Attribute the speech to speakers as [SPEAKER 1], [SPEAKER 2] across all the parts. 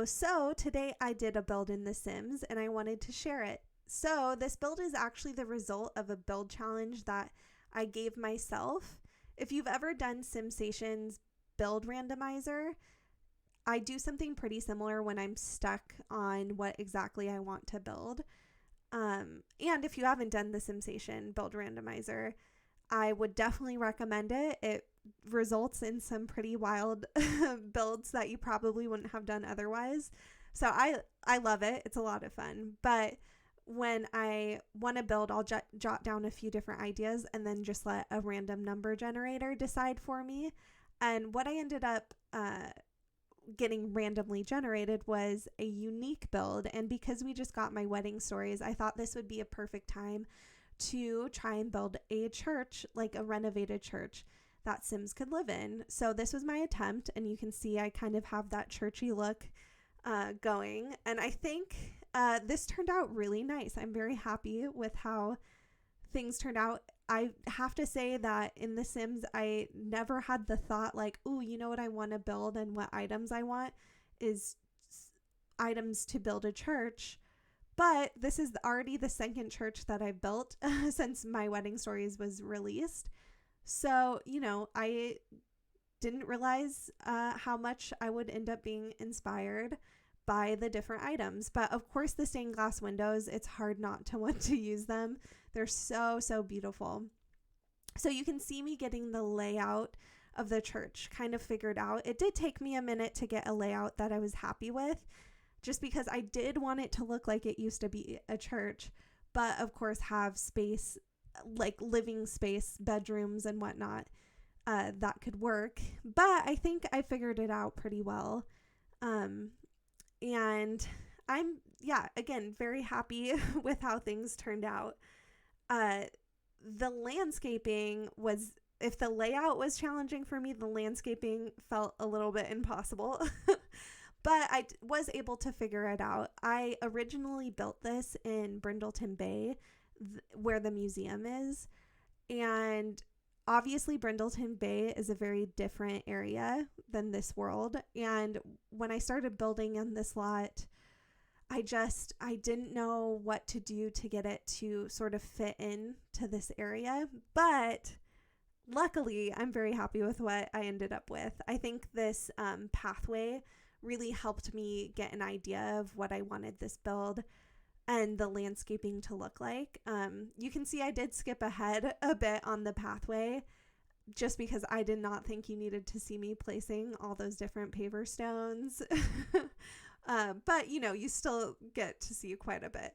[SPEAKER 1] Hello! So today I did a build in The Sims and I wanted to share it. So this build is actually the result of a build challenge that I gave myself. If you've ever done SimSation's build randomizer, I do something pretty similar when I'm stuck on what exactly I want to build. And if you haven't done the SimSation build randomizer, I would definitely recommend it. It results in some pretty wild builds that you probably wouldn't have done otherwise. So I love it. It's a lot of fun. But when I want to build, I'll jot down a few different ideas and then just let a random number generator decide for me. And what I ended up getting randomly generated was a unique build. And because we just got my wedding stories, I thought this would be a perfect time to try and build a church, like a renovated church that Sims could live in. So this was my attempt, and you can see I kind of have that churchy look going. And I think this turned out really nice. I'm very happy with how things turned out. I have to say that in The Sims, I never had the thought like, ooh, you know what I want to build and what items I want is items to build a church. But this is already the second church that I've built since my wedding stories was released. So, I didn't realize how much I would end up being inspired by the different items. But of course, the stained glass windows, it's hard not to want to use them. They're so, so beautiful. So you can see me getting the layout of the church kind of figured out. It did take me a minute to get a layout that I was happy with, just because I did want it to look like it used to be a church, but of course have space, like living space, bedrooms and whatnot, that could work. But I think I figured it out pretty well. And I'm, again, very happy with how things turned out. The landscaping was, if the layout was challenging for me, the landscaping felt a little bit impossible. But I was able to figure it out. I originally built this in Brindleton Bay, where the museum is. And obviously, Brindleton Bay is a very different area than this world. And when I started building in this lot, I didn't know what to do to get it to sort of fit in to this area. But luckily, I'm very happy with what I ended up with. I think this pathway really helped me get an idea of what I wanted this build and the landscaping to look like. You can see I did skip ahead a bit on the pathway just because I did not think you needed to see me placing all those different paver stones. But, you still get to see quite a bit.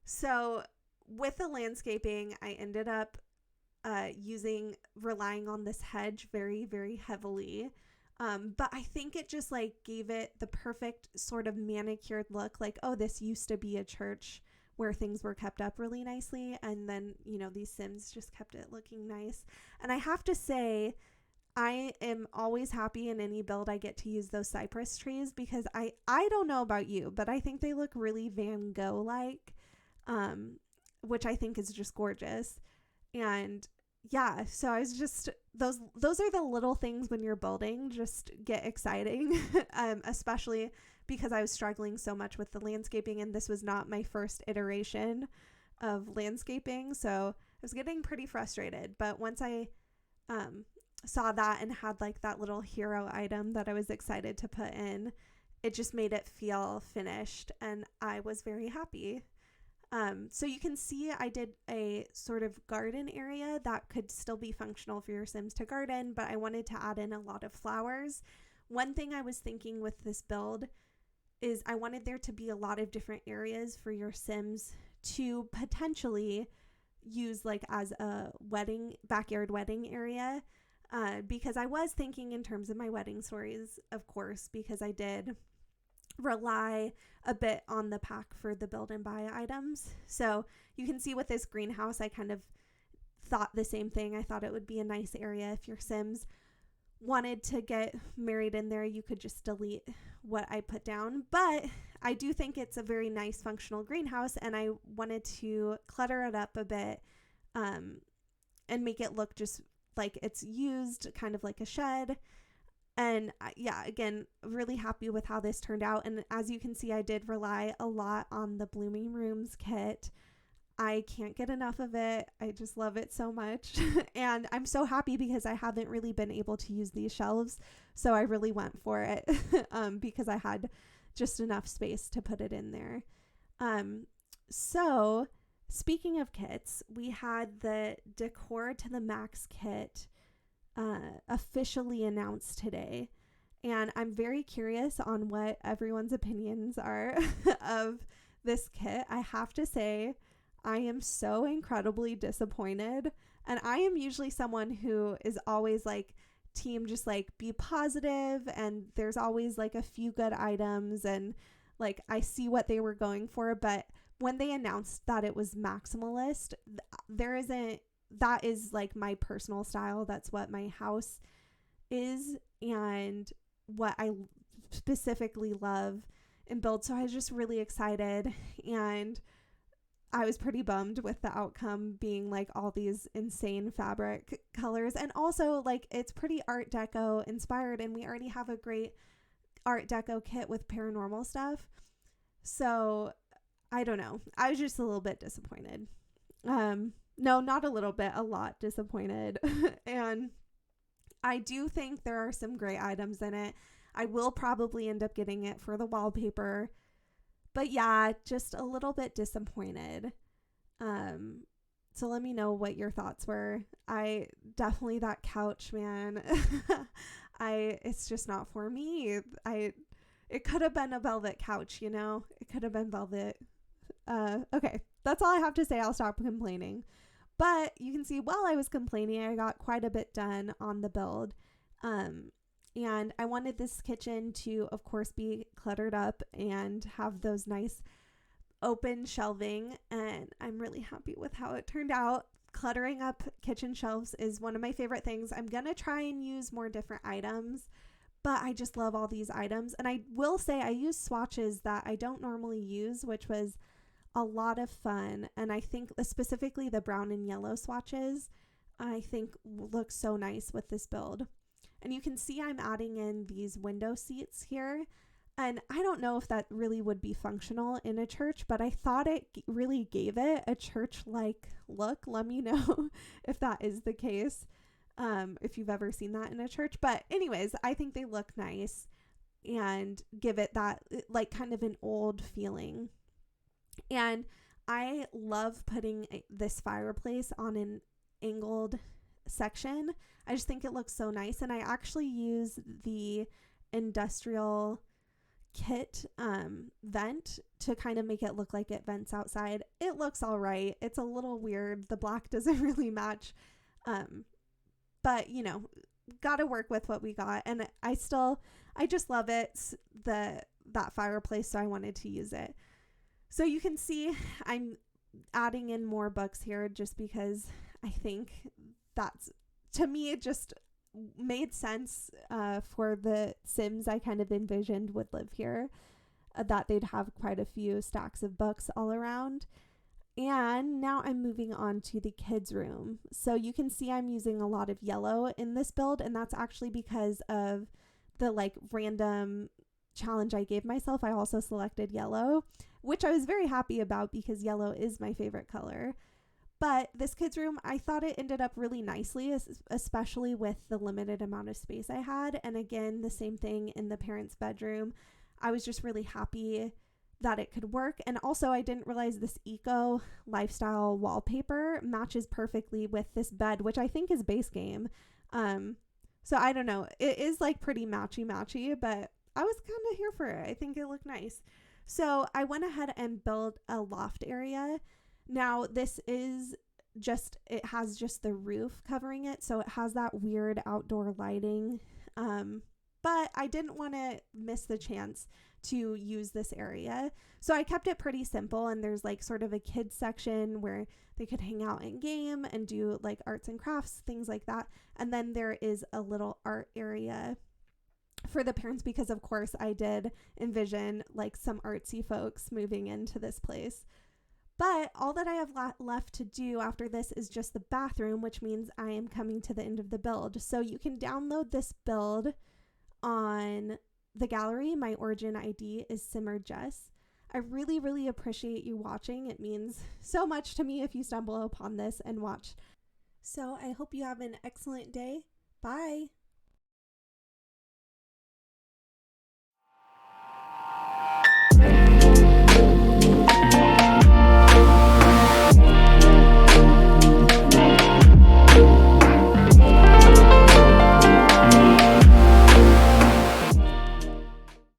[SPEAKER 1] So with the landscaping, I ended up relying on this hedge very, very heavily. But I think it just gave it the perfect sort of manicured look, like, oh, this used to be a church where things were kept up really nicely. And then, these Sims just kept it looking nice. And I have to say, I am always happy in any build I get to use those cypress trees because I don't know about you, but I think they look really Van Gogh-like, which I think is just gorgeous. And yeah, so I was just, those are the little things when you're building just get exciting, especially because I was struggling so much with the landscaping, and this was not my first iteration of landscaping, so I was getting pretty frustrated. But once I saw that and had that little hero item that I was excited to put in, it just made it feel finished, and I was very happy. So you can see I did a sort of garden area that could still be functional for your Sims to garden, but I wanted to add in a lot of flowers. One thing I was thinking with this build is I wanted there to be a lot of different areas for your Sims to potentially use as a backyard wedding area, because I was thinking in terms of my wedding stories, of course, because I did rely a bit on the pack for the build and buy items. So you can see with this greenhouse, I kind of thought the same thing. I thought it would be a nice area if your Sims wanted to get married in there. You could just delete what I put down, but I do think it's a very nice functional greenhouse, and I wanted to clutter it up a bit and make it look just like it's used, kind of like a shed. And yeah, again, really happy with how this turned out. And as you can see, I did rely a lot on the Blooming Rooms kit. I can't get enough of it. I just love it so much. And I'm so happy because I haven't really been able to use these shelves. So I really went for it because I had just enough space to put it in there. So speaking of kits, we had the Decor to the Max kit officially announced today. And I'm very curious on what everyone's opinions are of this kit. I have to say, I am so incredibly disappointed. And I am usually someone who is always like, team just like be positive, and there's always like a few good items, and like I see what they were going for. But when they announced that it was maximalist, that is like my personal style. That's what my house is and what I specifically love and build. So I was just really excited, and I was pretty bummed with the outcome being like all these insane fabric colors. And also like it's pretty Art Deco inspired, and we already have a great Art Deco kit with paranormal stuff. So I don't know. I was just a little bit disappointed. No, not a little bit, a lot disappointed. And I do think there are some great items in it. I will probably end up getting it for the wallpaper. But yeah, just a little bit disappointed. So let me know what your thoughts were. I definitely, that couch, man. It's just not for me. It could have been a velvet couch, you know? It could have been velvet. Okay, that's all I have to say. I'll stop complaining. But you can see while I was complaining, I got quite a bit done on the build. And I wanted this kitchen to, of course, be cluttered up and have those nice open shelving. And I'm really happy with how it turned out. Cluttering up kitchen shelves is one of my favorite things. I'm going to try and use more different items, but I just love all these items. And I will say I use swatches that I don't normally use, which was a lot of fun. And I think specifically the brown and yellow swatches, I think look so nice with this build. And you can see I'm adding in these window seats here. And I don't know if that really would be functional in a church, but I thought it really gave it a church-like look. Let me know if that is the case, if you've ever seen that in a church. But anyways, I think they look nice and give it that like kind of an old feeling. And I love putting this fireplace on an angled section. I just think it looks so nice. And I actually use the industrial kit vent to kind of make it look like it vents outside. It looks all right. It's a little weird. The black doesn't really match. But you know, gotta work with what we got. And I just love it, that fireplace. So I wanted to use it. So you can see I'm adding in more books here just because I think that's, to me, it just made sense for the Sims I kind of envisioned would live here, that they'd have quite a few stacks of books all around. And now I'm moving on to the kids' room. So you can see I'm using a lot of yellow in this build, and that's actually because of the like random challenge I gave myself. I also selected yellow, which I was very happy about because yellow is my favorite color. But this kids' room, I thought it ended up really nicely, especially with the limited amount of space I had. And again, the same thing in the parents' bedroom. I was just really happy that it could work. And also, I didn't realize this eco lifestyle wallpaper matches perfectly with this bed, which I think is base game. So I don't know. It is like pretty matchy, but I was kind of here for it. I think it looked nice. So I went ahead and built a loft area. Now this is just, it has just the roof covering it. So it has that weird outdoor lighting. But I didn't want to miss the chance to use this area. So I kept it pretty simple. And there's like sort of a kids section where they could hang out and game and do like arts and crafts, things like that. And then there is a little art area for the parents, because of course I did envision like some artsy folks moving into this place. But all that I have left to do after this is just the bathroom, which means I am coming to the end of the build. So you can download this build on the gallery, my origin ID is SimmeredJess. I really, really appreciate you watching. It means so much to me if you stumble upon this and watch. So I hope you have an excellent day. Bye.